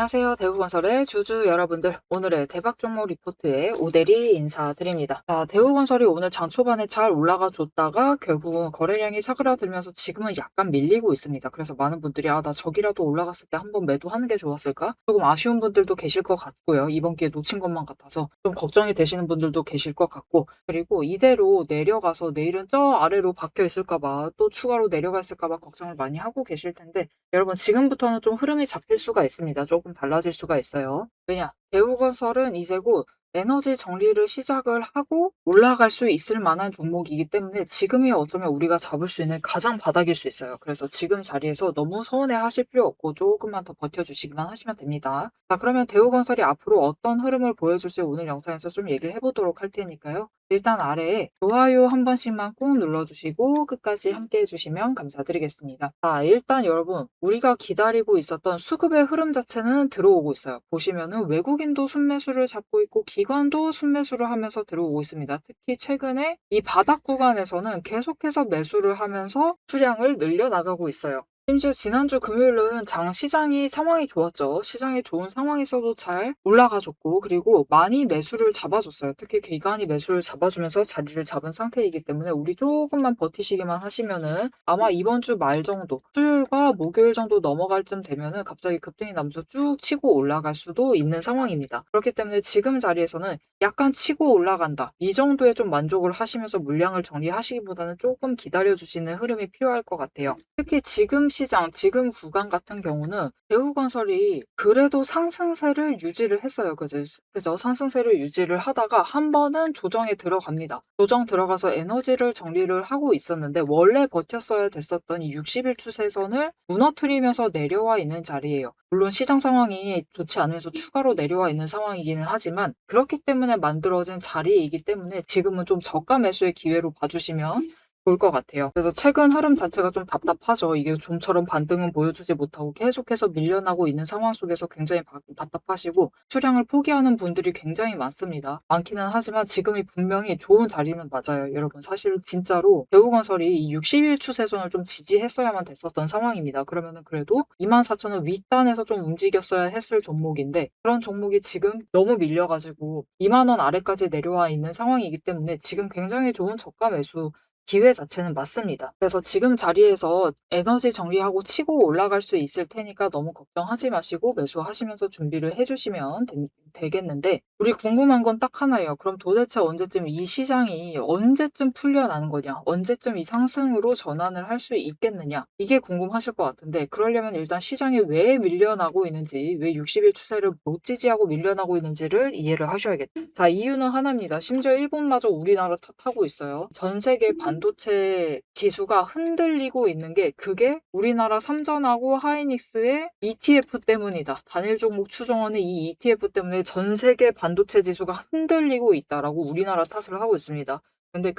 안녕하세요. 대우건설의 주주 여러분들. 오늘의 대박 종목 리포트에 오대리 인사드립니다. 자, 대우건설이 오늘 장 초반에 잘 올라가 줬다가 결국은 거래량이 사그라들면서 지금은 약간 밀리고 있습니다. 그래서 많은 분들이 나 저기라도 올라갔을 때 한번 매도하는 게 좋았을까? 조금 아쉬운 분들도 계실 것 같고요. 이번 기회에 놓친 것만 같아서 좀 걱정이 되시는 분들도 계실 것 같고, 그리고 이대로 내려가서 내일은 저 아래로 박혀 있을까 봐 또 추가로 내려가 있을까 봐 걱정을 많이 하고 계실 텐데, 여러분 지금부터는 좀 흐름이 잡힐 수가 있습니다. 조금 달라질 수가 있어요. 왜냐? 대우건설은 이제 곧 에너지 정리를 시작을 하고 올라갈 수 있을 만한 종목이기 때문에 지금이 어쩌면 우리가 잡을 수 있는 가장 바닥일 수 있어요. 그래서 지금 자리에서 너무 서운해 하실 필요 없고 조금만 더 버텨주시기만 하시면 됩니다. 자, 그러면 대우건설이 앞으로 어떤 흐름을 보여줄지 오늘 영상에서 좀 얘기를 해보도록 할 테니까요. 일단 아래에 좋아요 한 번씩만 꾹 눌러주시고 끝까지 함께 해주시면 감사드리겠습니다. 자, 일단 여러분 우리가 기다리고 있었던 수급의 흐름 자체는 들어오고 있어요. 보시면은 외국인도 순매수를 잡고 있고 기관도 순매수를 하면서 들어오고 있습니다. 특히 최근에 이 바닥 구간에서는 계속해서 매수를 하면서 수량을 늘려나가고 있어요. 심지어 지난주 금요일은 장 시장이 상황이 좋았죠. 시장이 좋은 상황에서도 잘 올라가줬고 그리고 많이 매수를 잡아줬어요. 특히 기관이 매수를 잡아주면서 자리를 잡은 상태이기 때문에 우리 조금만 버티시기만 하시면은 아마 이번 주 말 정도 수요일과 목요일 정도 넘어갈 쯤 되면은 갑자기 급등이 나면서 쭉 치고 올라갈 수도 있는 상황입니다. 그렇기 때문에 지금 자리에서는 약간 치고 올라간다. 이 정도에 좀 만족을 하시면서 물량을 정리하시기보다는 조금 기다려주시는 흐름이 필요할 것 같아요. 특히 지금 시장, 지금 구간 같은 경우는 대우건설이 그래도 상승세를 유지를 했어요. 그죠? 상승세를 유지를 하다가 한 번은 조정에 들어갑니다. 조정 들어가서 에너지를 정리를 하고 있었는데 원래 버텼어야 됐었던 이 60일 추세선을 무너뜨리면서 내려와 있는 자리예요. 물론 시장 상황이 좋지 않으면서 추가로 내려와 있는 상황이기는 하지만 그렇기 때문에 만들어진 자리이기 때문에 지금은 좀 저가 매수의 기회로 봐주시면 좋을 것 같아요. 그래서 최근 흐름 자체가 좀 답답하죠. 이게 좀처럼 반등은 보여주지 못하고 계속해서 밀려나고 있는 상황 속에서 굉장히 답답하시고 수량을 포기하는 분들이 굉장히 많습니다. 많기는 하지만 지금이 분명히 좋은 자리는 맞아요. 여러분 사실 진짜로 대우건설이 이 60일 추세선을 좀 지지했어야만 됐었던 상황입니다. 그러면은 그래도 24,000원 윗단에서 좀 움직였어야 했을 종목인데 그런 종목이 지금 너무 밀려가지고 2만 원 아래까지 내려와 있는 상황이기 때문에 지금 굉장히 좋은 저가 매수 기회 자체는 맞습니다. 그래서 지금 자리에서 에너지 정리하고 치고 올라갈 수 있을 테니까 너무 걱정하지 마시고 매수하시면서 준비를 해주시면 되겠는데 우리 궁금한 건 딱 하나예요. 그럼 도대체 언제쯤 이 시장이 언제쯤 풀려나는 거냐? 언제쯤 이 상승으로 전환을 할 수 있겠느냐? 이게 궁금하실 것 같은데 그러려면 일단 시장이 왜 밀려나고 있는지 왜 60일 추세를 못 지지하고 밀려나고 있는지를 이해를 하셔야겠다. 자, 이유는 하나입니다. 심지어 일본마저 우리나라 탓하고 있어요. 전 세계 반도체 지수가 흔들리고 있는 게 그게 우리나라 삼전하고 하이닉스의 ETF 때문이다. 단일 종목 추정하는 이 ETF 때문에 전 세계 반도체 지수가 흔들리고 있다라고 우리나라 탓을 하고 있습니다. 근데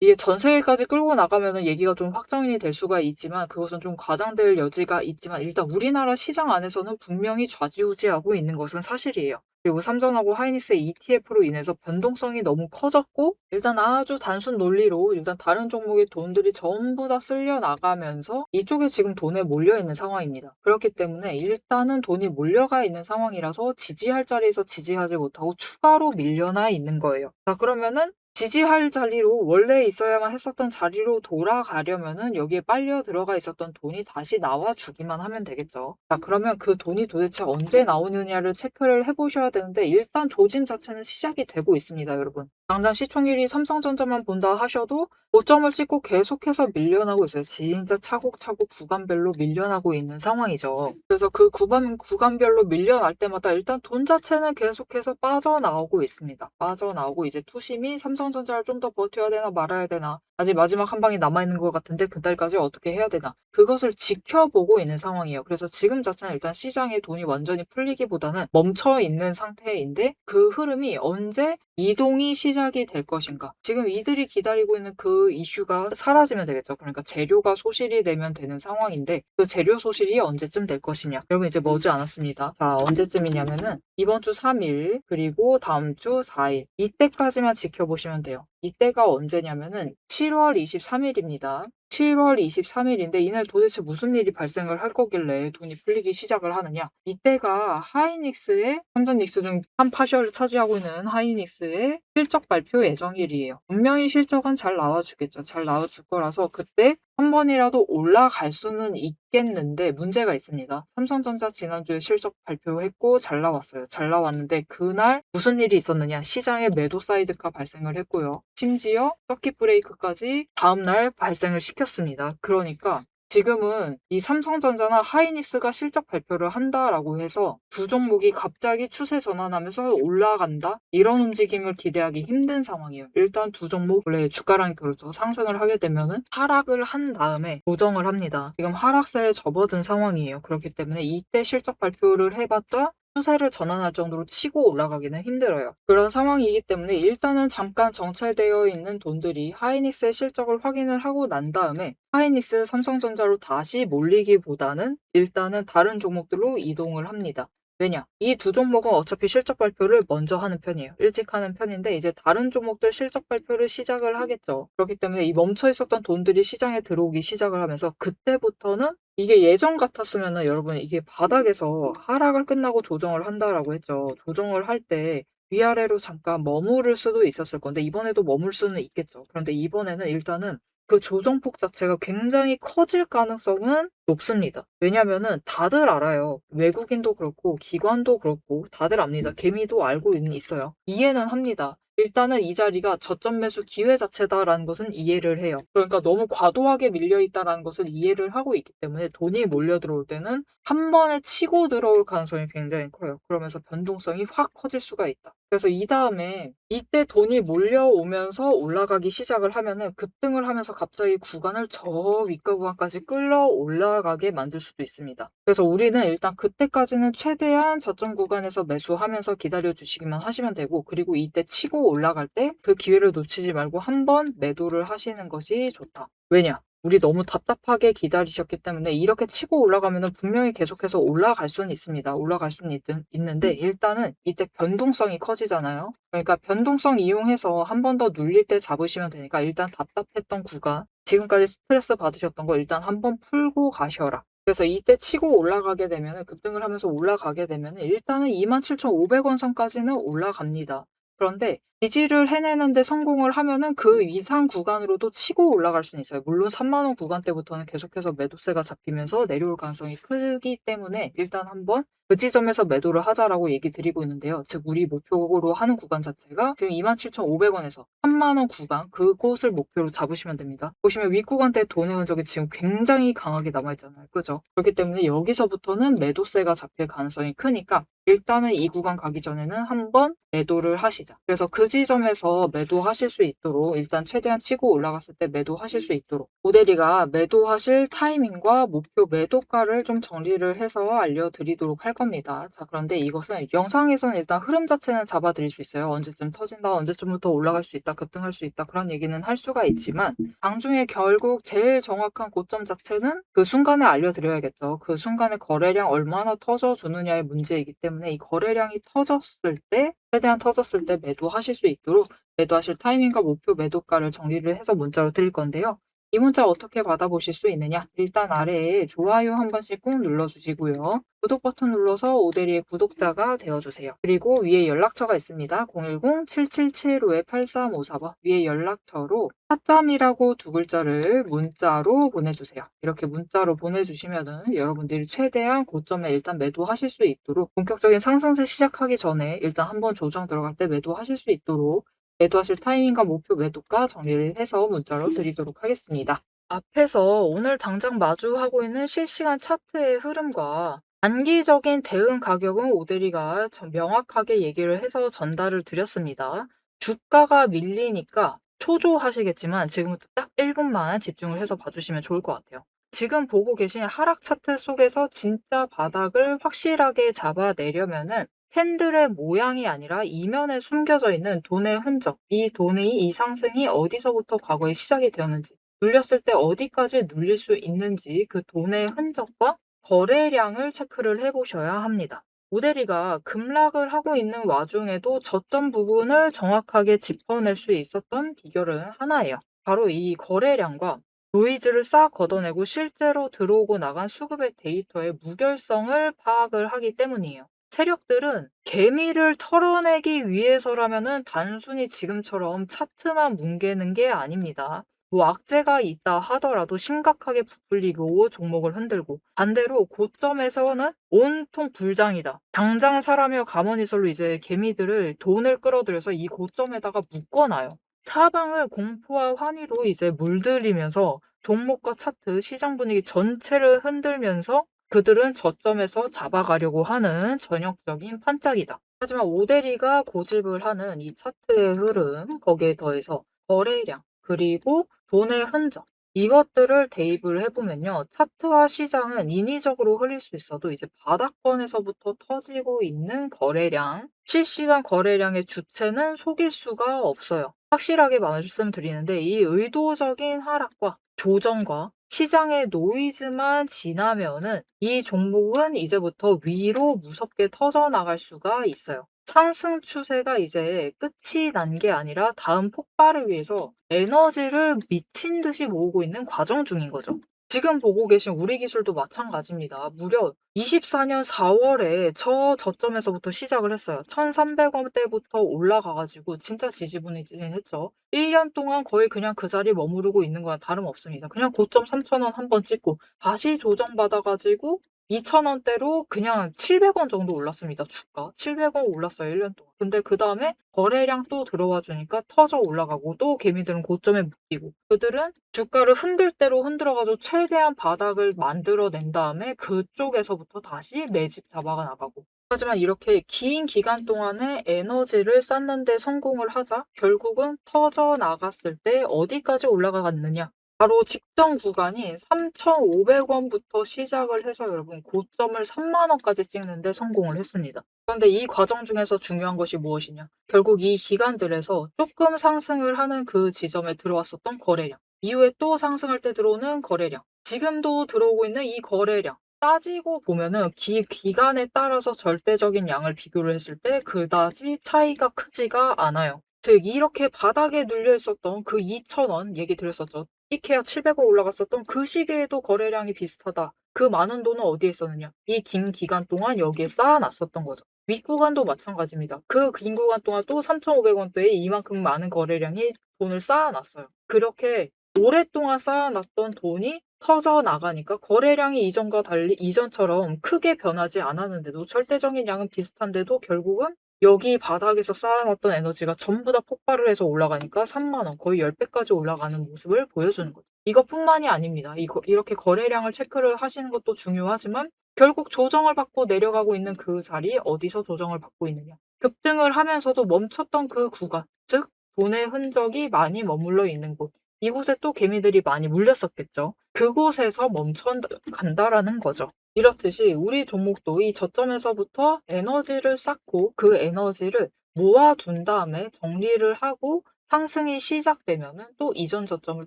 이게 전 세계까지 끌고 나가면은 얘기가 좀 확정이 될 수가 있지만 그것은 좀 과장될 여지가 있지만 일단 우리나라 시장 안에서는 분명히 좌지우지하고 있는 것은 사실이에요. 그리고 삼전하고 하이닉스의 ETF로 인해서 변동성이 너무 커졌고 일단 아주 단순 논리로 일단 다른 종목의 돈들이 전부 다 쓸려 나가면서 이쪽에 지금 돈에 몰려 있는 상황입니다. 그렇기 때문에 일단은 돈이 몰려가 있는 상황이라서 지지할 자리에서 지지하지 못하고 추가로 밀려나 있는 거예요. 자, 그러면은 지지할 자리로 원래 있어야만 했었던 자리로 돌아가려면은 여기에 빨려 들어가 있었던 돈이 다시 나와주기만 하면 되겠죠. 자, 그러면 그 돈이 도대체 언제 나오느냐를 체크를 해보셔야 되는데 일단 조짐 자체는 시작이 되고 있습니다, 여러분. 당장 시총일이 삼성전자만 본다 하셔도 고점을 찍고 계속해서 밀려나고 있어요. 진짜 차곡차곡 구간별로 밀려나고 있는 상황이죠. 그래서 그 구간별로 밀려날 때마다 일단 돈 자체는 계속해서 빠져나오고 있습니다. 빠져나오고 이제 투심이 삼성전자를 좀 더 버텨야 되나 말아야 되나 아직 마지막 한 방이 남아있는 것 같은데 그날까지 어떻게 해야 되나 그것을 지켜보고 있는 상황이에요. 그래서 지금 자체는 일단 시장에 돈이 완전히 풀리기보다는 멈춰있는 상태인데 그 흐름이 언제 이동이 시작이 될 것인가. 지금 이들이 기다리고 있는 그 이슈가 사라지면 되겠죠. 그러니까 재료가 소실이 되면 되는 상황인데 그 재료 소실이 언제쯤 될 것이냐. 여러분 이제 머지 않았습니다. 자, 언제쯤이냐면은 이번 주 3일 그리고 다음 주 4일 이때까지만 지켜보시면 돼요. 이때가 언제냐면은 7월 23일입니다. 7월 23일인데 이날 도대체 무슨 일이 발생을 할 거길래 돈이 풀리기 시작을 하느냐. 이때가 하이닉스의 삼성 닉스 중 한 파셔를 차지하고 있는 하이닉스의 실적 발표 예정일이에요. 분명히 실적은 잘 나와주겠죠. 잘 나와줄 거라서 그때 한 번이라도 올라갈 수는 있겠는데 문제가 있습니다. 삼성전자 지난주에 실적 발표했고 잘 나왔어요. 잘 나왔는데 그날 무슨 일이 있었느냐. 시장에 매도 사이드가 발생을 했고요. 심지어 서킷 브레이크까지 다음날 발생을 시켰습니다. 그러니까 지금은 이 삼성전자나 하이닉스가 실적 발표를 한다라고 해서 두 종목이 갑자기 추세 전환하면서 올라간다? 이런 움직임을 기대하기 힘든 상황이에요. 일단 두 종목 원래 주가랑이 그렇죠. 상승을 하게 되면은 하락을 한 다음에 조정을 합니다. 지금 하락세에 접어든 상황이에요. 그렇기 때문에 이때 실적 발표를 해봤자 추세를 전환할 정도로 치고 올라가기는 힘들어요. 그런 상황이기 때문에 일단은 잠깐 정체되어 있는 돈들이 하이닉스의 실적을 확인을 하고 난 다음에 하이닉스 삼성전자로 다시 몰리기보다는 일단은 다른 종목들로 이동을 합니다. 왜냐? 이 두 종목은 어차피 실적 발표를 먼저 하는 편이에요. 일찍 하는 편인데 이제 다른 종목들 실적 발표를 시작을 하겠죠. 그렇기 때문에 이 멈춰 있었던 돈들이 시장에 들어오기 시작을 하면서 그때부터는 이게 예전 같았으면은 여러분 이게 바닥에서 하락을 끝나고 조정을 한다라고 했죠. 조정을 할 때 위아래로 잠깐 머무를 수도 있었을 건데 이번에도 머물 수는 있겠죠. 그런데 이번에는 일단은 그 조정폭 자체가 굉장히 커질 가능성은 높습니다. 왜냐면은 다들 알아요. 외국인도 그렇고 기관도 그렇고 다들 압니다. 개미도 알고 있어요. 이해는 합니다. 일단은 이 자리가 저점 매수 기회 자체다라는 것은 이해를 해요. 그러니까 너무 과도하게 밀려 있다라는 것을 이해를 하고 있기 때문에 돈이 몰려 들어올 때는 한 번에 치고 들어올 가능성이 굉장히 커요. 그러면서 변동성이 확 커질 수가 있다. 그래서 이 다음에 이때 돈이 몰려오면서 올라가기 시작을 하면은 급등을 하면서 갑자기 구간을 저 윗가 구간까지 끌어 올라가게 만들 수도 있습니다. 그래서 우리는 일단 그때까지는 최대한 저점 구간에서 매수하면서 기다려 주시기만 하시면 되고 그리고 이때 치고 올라갈 때 그 기회를 놓치지 말고 한번 매도를 하시는 것이 좋다. 왜냐? 우리 너무 답답하게 기다리셨기 때문에 이렇게 치고 올라가면은 분명히 계속해서 올라갈 수는 있습니다. 올라갈 수는 있는데 일단은 이때 변동성이 커지잖아요. 그러니까 변동성 이용해서 한 번 더 눌릴 때 잡으시면 되니까 일단 답답했던 구간, 지금까지 스트레스 받으셨던 거 일단 한번 풀고 가셔라. 그래서 이때 치고 올라가게 되면은 급등을 하면서 올라가게 되면은 일단은 27,500원 선까지는 올라갑니다. 그런데 지지를 해내는데 성공을 하면은 그 이상 구간으로도 치고 올라갈 수는 있어요. 물론 3만 원 구간대부터는 계속해서 매도세가 잡히면서 내려올 가능성이 크기 때문에 일단 한번 그 지점에서 매도를 하자라고 얘기 드리고 있는데요. 즉 우리 목표로 하는 구간 자체가 지금 27,500원에서 3만 원 구간 그곳을 목표로 잡으시면 됩니다. 보시면 윗구간대 돈의 흔적이 지금 굉장히 강하게 남아있잖아요. 그죠? 그렇기 때문에 여기서부터는 매도세가 잡힐 가능성이 크니까 일단은 이 구간 가기 전에는 한번 매도를 하시자. 그래서 그 지점에서 매도하실 수 있도록 일단 최대한 치고 올라갔을 때 매도하실 수 있도록 모델이가 매도하실 타이밍과 목표 매도가를 좀 정리를 해서 알려드리도록 할 겁니다. 자, 그런데 이것은 영상에서는 일단 흐름 자체는 잡아드릴 수 있어요. 언제쯤 터진다, 언제쯤부터 올라갈 수 있다, 급등할 수 있다 그런 얘기는 할 수가 있지만 장중에 결국 제일 정확한 고점 자체는 그 순간에 알려드려야겠죠. 그 순간에 거래량 얼마나 터져주느냐의 문제이기 때문에 이 거래량이 터졌을 때 최대한 터졌을 때 매도하실 수 있도록 매도하실 타이밍과 목표 매도가를 정리를 해서 문자로 드릴 건데요. 이 문자 어떻게 받아보실 수 있느냐? 일단 아래에 좋아요 한 번씩 꾹 눌러주시고요. 구독 버튼 눌러서 오대리의 구독자가 되어주세요. 그리고 위에 연락처가 있습니다. 010-7775-8354번 위에 연락처로 타점이라고 두 글자를 문자로 보내주세요. 이렇게 문자로 보내주시면은 여러분들이 최대한 고점에 일단 매도하실 수 있도록 본격적인 상승세 시작하기 전에 일단 한번 조정 들어갈 때 매도하실 수 있도록 매도하실 타이밍과 목표 매도가 정리를 해서 문자로 드리도록 하겠습니다. 앞에서 오늘 당장 마주하고 있는 실시간 차트의 흐름과 단기적인 대응 가격은 오대리가 명확하게 얘기를 해서 전달을 드렸습니다. 주가가 밀리니까 초조하시겠지만 지금부터 딱 1분만 집중을 해서 봐주시면 좋을 것 같아요. 지금 보고 계신 하락 차트 속에서 진짜 바닥을 확실하게 잡아내려면은 캔들의 모양이 아니라 이면에 숨겨져 있는 돈의 흔적, 이 돈의 이 상승이 어디서부터 과거에 시작이 되었는지, 눌렸을 때 어디까지 눌릴 수 있는지 그 돈의 흔적과 거래량을 체크를 해보셔야 합니다. 모델이가 급락을 하고 있는 와중에도 저점 부분을 정확하게 짚어낼 수 있었던 비결은 하나예요. 바로 이 거래량과 노이즈를 싹 걷어내고 실제로 들어오고 나간 수급의 데이터의 무결성을 파악을 하기 때문이에요. 세력들은 개미를 털어내기 위해서라면은 단순히 지금처럼 차트만 뭉개는 게 아닙니다. 뭐 악재가 있다 하더라도 심각하게 부풀리고 종목을 흔들고, 반대로 고점에서는 온통 불장이다, 당장 사라며 가머니설로 이제 개미들을 돈을 끌어들여서 이 고점에다가 묶어놔요. 사방을 공포와 환희로 이제 물들이면서 종목과 차트, 시장 분위기 전체를 흔들면서 그들은 저점에서 잡아가려고 하는 전형적인 판짝이다. 하지만 오데리가 고집을 하는 이 차트의 흐름, 거기에 더해서 거래량, 그리고 돈의 흔적, 이것들을 대입을 해보면요. 차트와 시장은 인위적으로 흘릴 수 있어도 이제 바닥권에서부터 터지고 있는 거래량, 실시간 거래량의 주체는 속일 수가 없어요. 확실하게 말씀드리는데 이 의도적인 하락과 조정과 시장의 노이즈만 지나면은 이 종목은 이제부터 위로 무섭게 터져나갈 수가 있어요. 상승 추세가 이제 끝이 난 게 아니라 다음 폭발을 위해서 에너지를 미친 듯이 모으고 있는 과정 중인 거죠. 지금 보고 계신 우리 기술도 마찬가지입니다. 무려 24년 4월에 저점에서부터 시작을 했어요. 1,300원대부터 올라가가지고 진짜 지지부진했죠. 1년 동안 거의 그냥 그 자리에 머무르고 있는 거랑 다름없습니다. 그냥 고점 3,000원 한번 찍고 다시 조정받아가지고 2,000원대로 그냥 700원 정도 올랐습니다. 주가 700원 올랐어요. 1년 동안. 근데 그 다음에 거래량 또 들어와 주니까 터져 올라가고, 또 개미들은 고점에 묶이고, 그들은 주가를 흔들 대로 흔들어가지고 최대한 바닥을 만들어낸 다음에 그쪽에서부터 다시 매집 잡아가 나가고. 하지만 이렇게 긴 기간 동안에 에너지를 쌓는 데 성공을 하자 결국은 터져 나갔을 때 어디까지 올라가갔느냐? 바로 직전 구간이 3,500원부터 시작을 해서 여러분 고점을 3만 원까지 찍는데 성공을 했습니다. 그런데 이 과정 중에서 중요한 것이 무엇이냐? 결국 이 기간들에서 조금 상승을 하는 그 지점에 들어왔었던 거래량, 이후에 또 상승할 때 들어오는 거래량, 지금도 들어오고 있는 이 거래량, 따지고 보면은 기간에 따라서 절대적인 양을 비교를 했을 때 그다지 차이가 크지가 않아요. 즉 이렇게 바닥에 눌려 있었던 그 2,000원 얘기 드렸었죠. 이케아 700원 올라갔었던 그 시기에도 거래량이 비슷하다. 그 많은 돈은 어디에 있었느냐? 이 긴 기간 동안 여기에 쌓아놨었던 거죠. 윗구간도 마찬가지입니다. 그 긴 구간 동안 또 3,500원대에 이만큼 많은 거래량이 돈을 쌓아놨어요. 그렇게 오랫동안 쌓아놨던 돈이 터져 나가니까 거래량이 이전과 달리 이전처럼 크게 변하지 않았는데도, 절대적인 양은 비슷한데도 결국은 여기 바닥에서 쌓아놨던 에너지가 전부 다 폭발을 해서 올라가니까 3만 원, 거의 10배까지 올라가는 모습을 보여주는 거죠. 이것뿐만이 아닙니다. 이렇게 거래량을 체크를 하시는 것도 중요하지만 결국 조정을 받고 내려가고 있는 그 자리, 어디서 조정을 받고 있느냐? 급등을 하면서도 멈췄던 그 구간, 즉 돈의 흔적이 많이 머물러 있는 곳, 이곳에 또 개미들이 많이 물렸었겠죠. 그곳에서 멈춰 간다라는 거죠. 이렇듯이 우리 종목도 이 저점에서부터 에너지를 쌓고 그 에너지를 모아둔 다음에 정리를 하고 상승이 시작되면은 또 이전 저점을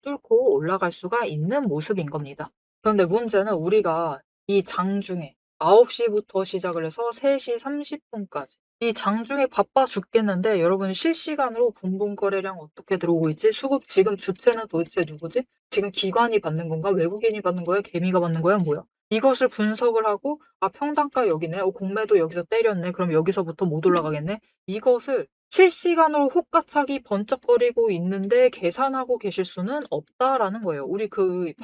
뚫고 올라갈 수가 있는 모습인 겁니다. 그런데 문제는 우리가 이 장중에 9시부터 시작을 해서 3시 30분까지 이 장중에 바빠 죽겠는데 여러분 실시간으로 분봉 거래량 어떻게 들어오고 있지? 수급 지금 주체는 도대체 누구지? 지금 기관이 받는 건가? 외국인이 받는 거야? 개미가 받는 거야? 뭐야? 이것을 분석을 하고 평단가 여기네. 공매도 여기서 때렸네. 그럼 여기서부터 못 올라가겠네. 이것을 실시간으로 혹가차기 번쩍거리고 있는데 계산하고 계실 수는 없다라는 거예요. 우리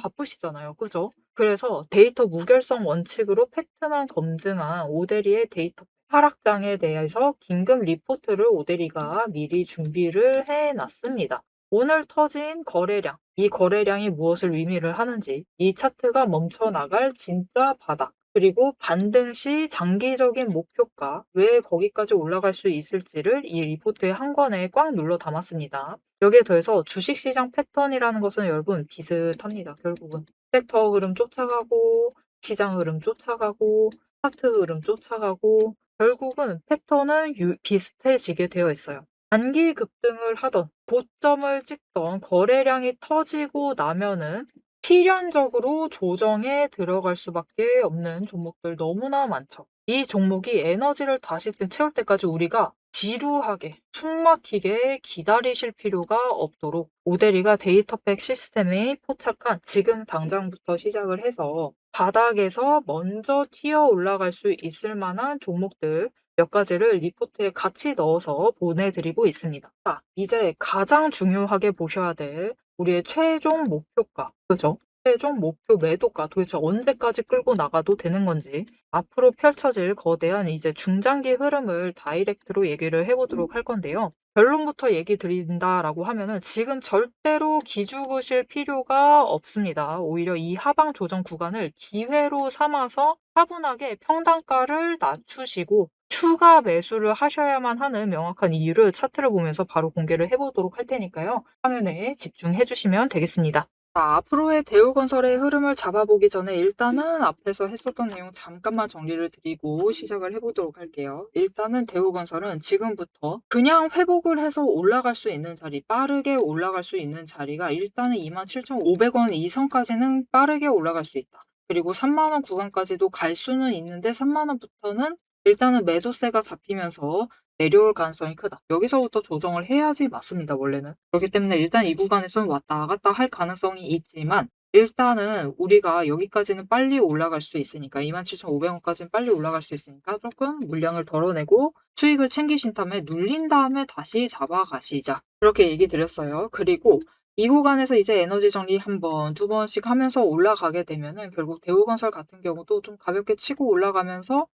바쁘시잖아요. 그죠? 그래서 데이터 무결성 원칙으로 팩트만 검증한 오데리의 데이터 하락장에 대해서 긴급 리포트를 오데리가 미리 준비를 해놨습니다. 오늘 터진 거래량, 이 거래량이 무엇을 의미를 하는지, 이 차트가 멈춰나갈 진짜 바닥, 그리고 반등 시 장기적인 목표가 왜 거기까지 올라갈 수 있을지를 이 리포트의 한 권에 꽉 눌러 담았습니다. 여기에 더해서 주식시장 패턴이라는 것은 여러분 비슷합니다. 결국은 섹터 흐름 쫓아가고, 시장 흐름 쫓아가고, 차트 흐름 쫓아가고, 결국은 패턴은 비슷해지게 되어 있어요. 단기 급등을 하던, 고점을 찍던, 거래량이 터지고 나면은 필연적으로 조정에 들어갈 수밖에 없는 종목들 너무나 많죠. 이 종목이 에너지를 다시 채울 때까지 우리가 지루하게 숨막히게 기다리실 필요가 없도록 오데리가 데이터팩 시스템에 포착한 지금 당장부터 시작을 해서 바닥에서 먼저 튀어 올라갈 수 있을 만한 종목들 몇 가지를 리포트에 같이 넣어서 보내드리고 있습니다. 자, 이제 가장 중요하게 보셔야 될 우리의 최종 목표가, 그죠? 최종 목표 매도가 도대체 언제까지 끌고 나가도 되는 건지, 앞으로 펼쳐질 거대한 이제 중장기 흐름을 다이렉트로 얘기를 해보도록 할 건데요. 결론부터 얘기 드린다라고 하면은 지금 절대로 기죽으실 필요가 없습니다. 오히려 이 하방 조정 구간을 기회로 삼아서 차분하게 평단가를 낮추시고 추가 매수를 하셔야만 하는 명확한 이유를 차트를 보면서 바로 공개를 해보도록 할 테니까요. 화면에 집중해 주시면 되겠습니다. 자, 앞으로의 대우건설의 흐름을 잡아보기 전에 일단은 앞에서 했었던 내용 잠깐만 정리를 드리고 시작을 해보도록 할게요. 일단은 대우건설은 지금부터 그냥 회복을 해서 올라갈 수 있는 자리, 빠르게 올라갈 수 있는 자리가 일단은 27,500원 이상까지는 빠르게 올라갈 수 있다. 그리고 3만 원 구간까지도 갈 수는 있는데 3만 원부터는 일단은 매도세가 잡히면서 내려올 가능성이 크다. 여기서부터 조정을 해야지 맞습니다, 원래는. 그렇기 때문에 일단 이 구간에서는 왔다 갔다 할 가능성이 있지만 일단은 우리가 여기까지는 빨리 올라갈 수 있으니까 27,500원까지는 빨리 올라갈 수 있으니까 조금 물량을 덜어내고 수익을 챙기신 다음에 눌린 다음에 다시 잡아가시자. 그렇게 얘기 드렸어요. 그리고 이 구간에서 이제 에너지 정리 한 번, 두 번씩 하면서 올라가게 되면은 결국 대우건설 같은 경우도 좀 가볍게 치고 올라가면서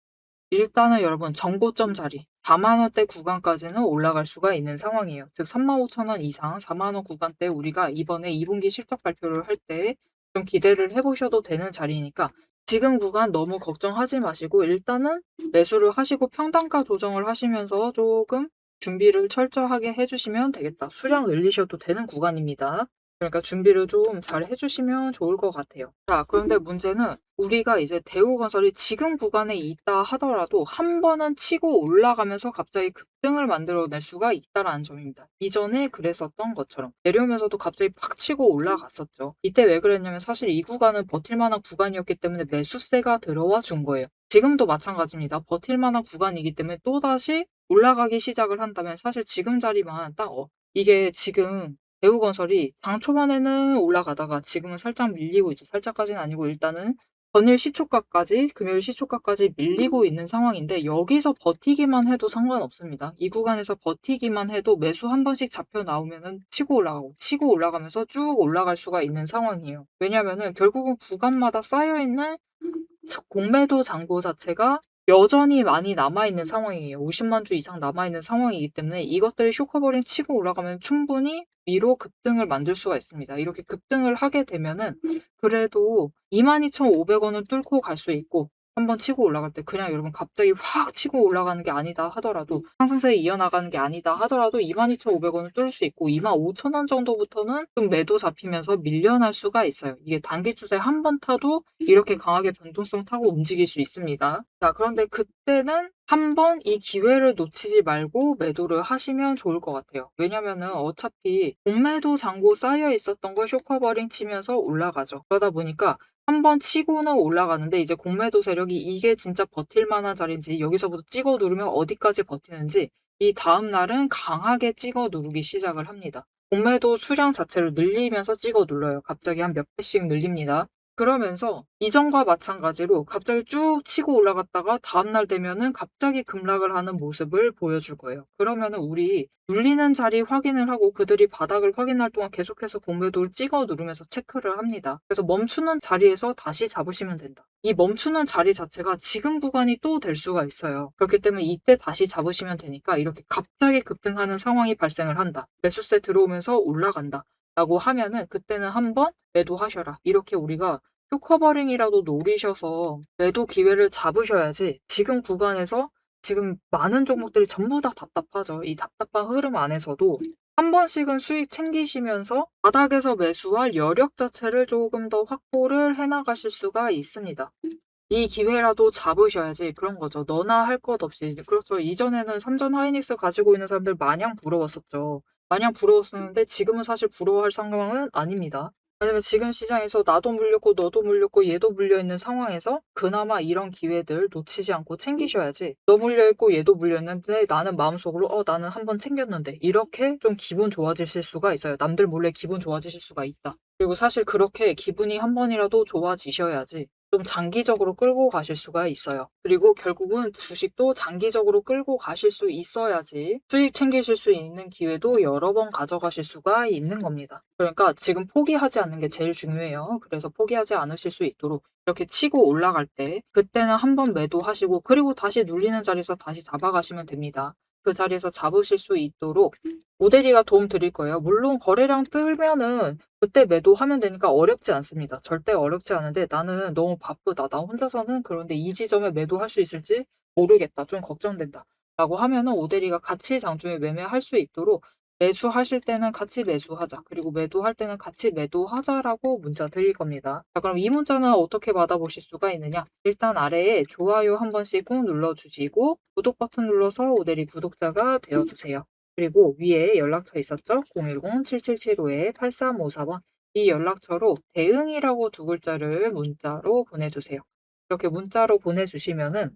일단은 여러분 정고점 자리 4만 원대 구간까지는 올라갈 수가 있는 상황이에요. 즉 35,000원 이상 4만 원 구간대 우리가 이번에 2분기 실적 발표를 할 때 좀 기대를 해보셔도 되는 자리니까 지금 구간 너무 걱정하지 마시고 일단은 매수를 하시고 평단가 조정을 하시면서 조금 준비를 철저하게 해주시면 되겠다. 수량 늘리셔도 되는 구간입니다. 그러니까 준비를 좀 잘 해주시면 좋을 것 같아요. 자, 그런데 문제는 우리가 이제 대우건설이 지금 구간에 있다 하더라도 한 번은 치고 올라가면서 갑자기 급등을 만들어낼 수가 있다라는 점입니다. 이전에 그랬었던 것처럼 내려오면서도 갑자기 팍 치고 올라갔었죠. 이때 왜 그랬냐면 사실 이 구간은 버틸 만한 구간이었기 때문에 매수세가 들어와 준 거예요. 지금도 마찬가지입니다. 버틸 만한 구간이기 때문에 또다시 올라가기 시작을 한다면 사실 지금 자리만 딱 이게 지금 대우건설이 장 초반에는 올라가다가 지금은 살짝 밀리고 있죠. 살짝까지는 아니고 일단은 전일 시초가까지, 금요일 시초가까지 밀리고 있는 상황인데 여기서 버티기만 해도 상관없습니다. 이 구간에서 버티기만 해도 매수 한 번씩 잡혀 나오면은 치고 올라가고 치고 올라가면서 쭉 올라갈 수가 있는 상황이에요. 왜냐면은 결국은 구간마다 쌓여있는 공매도 잔고 자체가 여전히 많이 남아있는 상황이에요. 50만 주 이상 남아있는 상황이기 때문에 이것들이 쇼커버링 치고 올라가면 충분히 위로 급등을 만들 수가 있습니다. 이렇게 급등을 하게 되면은 그래도 22,500원을 뚫고 갈 수 있고 한번 치고 올라갈 때 그냥 여러분 갑자기 확 치고 올라가는 게 아니다 하더라도 상승세에 이어나가는 게 아니다 하더라도 22,500원을 뚫을 수 있고 25,000원 정도부터는 좀 매도 잡히면서 밀려날 수가 있어요. 이게 단기 추세 한 번 타도 이렇게 강하게 변동성 타고 움직일 수 있습니다. 자, 그런데 그때는 한번 이 기회를 놓치지 말고 매도를 하시면 좋을 것 같아요. 왜냐면은 어차피 공매도 잔고 쌓여 있었던 걸 쇼커버링 치면서 올라가죠. 그러다 보니까 한번 치고는 올라가는데 이제 공매도 세력이 이게 진짜 버틸 만한 자리인지 여기서부터 찍어 누르면 어디까지 버티는지 이 다음 날은 강하게 찍어 누르기 시작을 합니다. 공매도 수량 자체를 늘리면서 찍어 눌러요. 갑자기 한 몇 배씩 늘립니다. 그러면서 이전과 마찬가지로 갑자기 쭉 치고 올라갔다가 다음날 되면은 갑자기 급락을 하는 모습을 보여줄 거예요. 그러면은 우리 눌리는 자리 확인을 하고 그들이 바닥을 확인할 동안 계속해서 공매도를 찍어 누르면서 체크를 합니다. 그래서 멈추는 자리에서 다시 잡으시면 된다. 이 멈추는 자리 자체가 지금 구간이 또 될 수가 있어요. 그렇기 때문에 이때 다시 잡으시면 되니까 이렇게 갑자기 급등하는 상황이 발생을 한다. 매수세 들어오면서 올라간다. 라고 하면은 그때는 한번 매도하셔라. 이렇게 우리가 쇼커버링이라도 노리셔서 매도 기회를 잡으셔야지 지금 구간에서 지금 많은 종목들이 전부 다 답답하죠. 이 답답한 흐름 안에서도 한 번씩은 수익 챙기시면서 바닥에서 매수할 여력 자체를 조금 더 확보를 해나가실 수가 있습니다. 이 기회라도 잡으셔야지 그런 거죠. 너나 할 것 없이. 그렇죠. 이전에는 삼전 하이닉스 가지고 있는 사람들 마냥 부러웠었죠. 마냥 부러웠었는데 지금은 사실 부러워할 상황은 아닙니다. 아니면 지금 시장에서 나도 물렸고 너도 물렸고 얘도 물려있는 상황에서 그나마 이런 기회들 놓치지 않고 챙기셔야지, 너 물려있고 얘도 물렸는데 나는 마음속으로 나는 한 번 챙겼는데, 이렇게 좀 기분 좋아지실 수가 있어요. 남들 몰래 기분 좋아지실 수가 있다. 그리고 사실 그렇게 기분이 한 번이라도 좋아지셔야지 좀 장기적으로 끌고 가실 수가 있어요. 그리고 결국은 주식도 장기적으로 끌고 가실 수 있어야지 수익 챙기실 수 있는 기회도 여러 번 가져가실 수가 있는 겁니다. 그러니까 지금 포기하지 않는 게 제일 중요해요. 그래서 포기하지 않으실 수 있도록 이렇게 치고 올라갈 때 그때는 한 번 매도하시고, 그리고 다시 눌리는 자리에서 다시 잡아가시면 됩니다. 그 자리에서 잡으실 수 있도록 모델이가 도움 드릴 거예요. 물론 거래량 뜨면은 그때 매도하면 되니까 어렵지 않습니다. 절대 어렵지 않은데, 나는 너무 바쁘다, 나 혼자서는 그런데 이 지점에 매도할 수 있을지 모르겠다, 좀 걱정된다 라고 하면은 오대리가 같이 장중에 매매할 수 있도록, 매수하실 때는 같이 매수하자, 그리고 매도할 때는 같이 매도하자라고 문자 드릴 겁니다. 자, 그럼 이 문자는 어떻게 받아보실 수가 있느냐? 일단 아래에 좋아요 한 번씩 꾹 눌러주시고 구독 버튼 눌러서 오대리 구독자가 되어주세요. 그리고 위에 연락처 있었죠? 010-7775-8354번. 이 연락처로 대응이라고 두 글자를 문자로 보내주세요. 이렇게 문자로 보내주시면은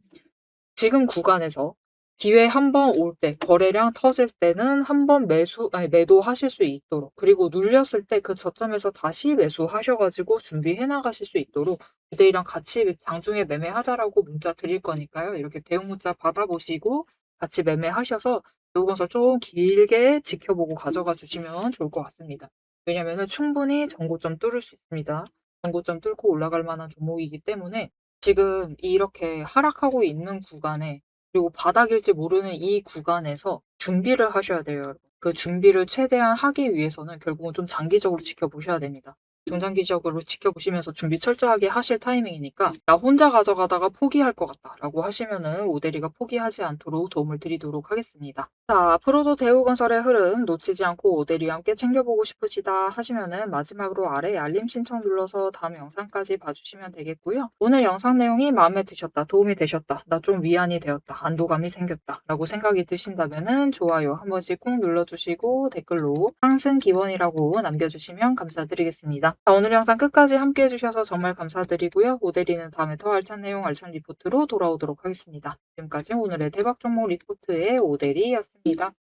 지금 구간에서 기회 한 번 올 때, 거래량 터질 때는 한 번 매도하실 수 있도록, 그리고 눌렸을 때 그 저점에서 다시 매수하셔 가지고 준비해 나가실 수 있도록 부대이랑 같이 장중에 매매하자라고 문자 드릴 거니까요. 이렇게 대응 문자 받아보시고 같이 매매하셔서 요것을 좀 길게 지켜보고 가져가 주시면 좋을 것 같습니다. 왜냐면은 충분히 전고점 뚫을 수 있습니다. 전고점 뚫고 올라갈 만한 종목이기 때문에 지금 이렇게 하락하고 있는 구간에, 그리고 바닥일지 모르는 이 구간에서 준비를 하셔야 돼요, 여러분. 그 준비를 최대한 하기 위해서는 결국은 좀 장기적으로 지켜보셔야 됩니다. 중장기적으로 지켜보시면서 준비 철저하게 하실 타이밍이니까, 나 혼자 가져가다가 포기할 것 같다 라고 하시면은 오대리가 포기하지 않도록 도움을 드리도록 하겠습니다. 자, 앞으로도 대우건설의 흐름 놓치지 않고 오대리와 함께 챙겨보고 싶으시다 하시면은 마지막으로 아래 알림 신청 눌러서 다음 영상까지 봐주시면 되겠고요. 오늘 영상 내용이 마음에 드셨다, 도움이 되셨다, 나 좀 위안이 되었다, 안도감이 생겼다 라고 생각이 드신다면은 좋아요 한 번씩 꾹 눌러주시고 댓글로 상승 기원이라고 남겨주시면 감사드리겠습니다. 자, 오늘 영상 끝까지 함께 해주셔서 정말 감사드리고요. 오대리는 다음에 더 알찬 내용, 알찬 리포트로 돌아오도록 하겠습니다. 지금까지 오늘의 대박 종목 리포트의 오대리였습니다.